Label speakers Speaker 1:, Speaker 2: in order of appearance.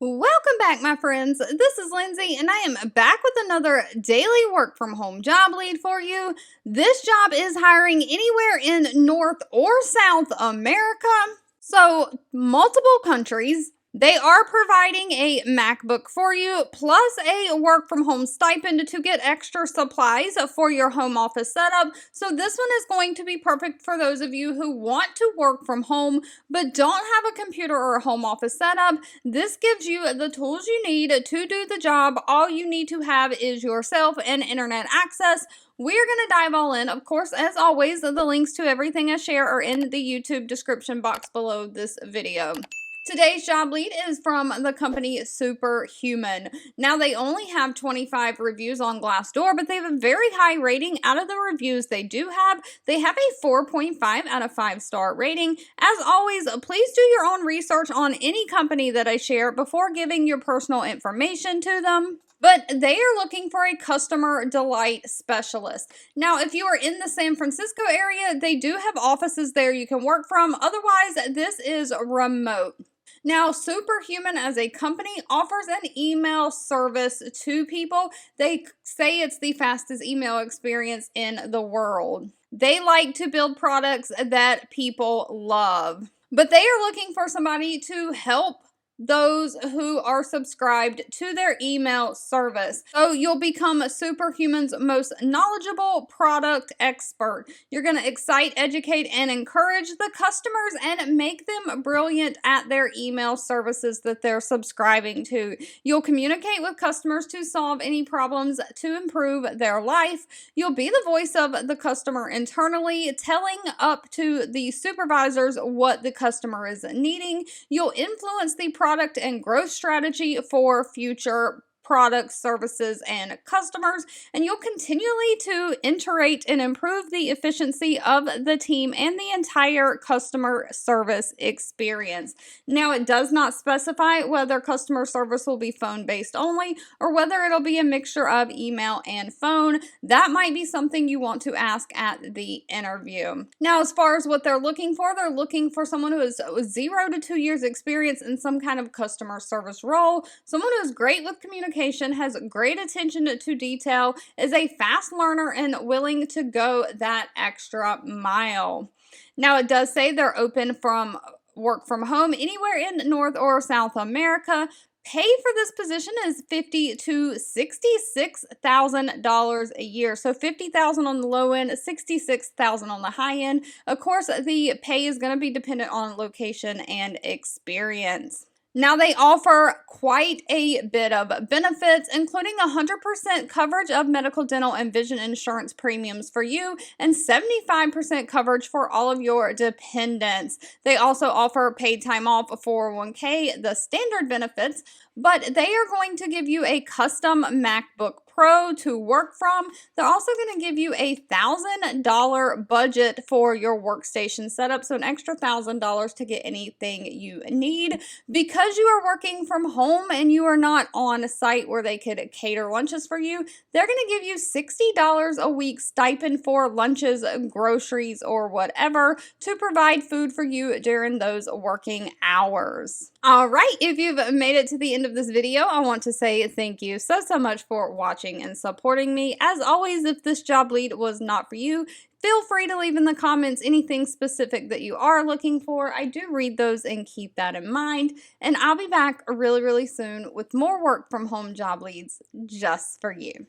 Speaker 1: Welcome back, my friends. This is Lindsay, and I am back with another daily work from home job lead for you. This job is hiring anywhere in North or South America. So, multiple countries. They are providing a MacBook for you, plus a work from home stipend to get extra supplies for your home office setup. So, this one is going to be perfect for those of you who want to work from home but don't have a computer or a home office setup. This gives you the tools you need to do the job. All you need to have is yourself and internet access. We're going to dive all in. Of course, as always, the links to everything I share are in the YouTube description box below this video. Today's job lead is from the company Superhuman. Now, they only have 25 reviews on Glassdoor, but they have a very high rating. Out of the reviews they do have, they have a 4.5 out of 5-star rating. As always, please do your own research on any company that I share before giving your personal information to them. But they are looking for a customer delight specialist. Now, if you are in the San Francisco area, they do have offices there you can work from. Otherwise, this is remote. Now, Superhuman as a company offers an email service to people. They say it's the fastest email experience in the world. They like to build products that people love. But they are looking for somebody to help those who are subscribed to their email service. So you'll become Superhuman's most knowledgeable product expert. You're going to excite, educate, and encourage the customers and make them brilliant at their email services that they're subscribing to. You'll communicate with customers to solve any problems to improve their life. You'll be the voice of the customer internally, telling up to the supervisors what the customer is needing. You'll influence the product and growth strategy for future products, services, and customers, and you'll continually to iterate and improve the efficiency of the team and the entire customer service experience. Now, it does not specify whether customer service will be phone-based only or whether it'll be a mixture of email and phone. That might be something you want to ask at the interview. Now, as far as what they're looking for someone who has 0 to 2 years experience in some kind of customer service role, someone who is great with communication, has great attention to detail, is a fast learner, and willing to go that extra mile. Now, it does say they're open from work from home anywhere in North or South America. Pay for this position is $50,000 to $66,000 a year. So $50,000 on the low end, $66,000 on the high end. Of course, the pay is going to be dependent on location and experience. Now, they offer quite a bit of benefits, including 100% coverage of medical, dental, and vision insurance premiums for you and 75% coverage for all of your dependents. They also offer paid time off, 401k, the standard benefits, but they are going to give you a custom MacBook Pro to work from. They're also going to give you a $1,000 budget for your workstation setup, so an extra $1,000 to get anything you need. Because you are working from home and you are not on a site where they could cater lunches for you, they're going to give you $60 a week stipend for lunches, groceries, or whatever to provide food for you during those working hours. All right, if you've made it to the end of this video, I want to say thank you so much for watching and supporting me. As always, if this job lead was not for you, feel free to leave in the comments anything specific that you are looking for. I do read those and keep that in mind. And I'll be back really soon with more work from home job leads just for you.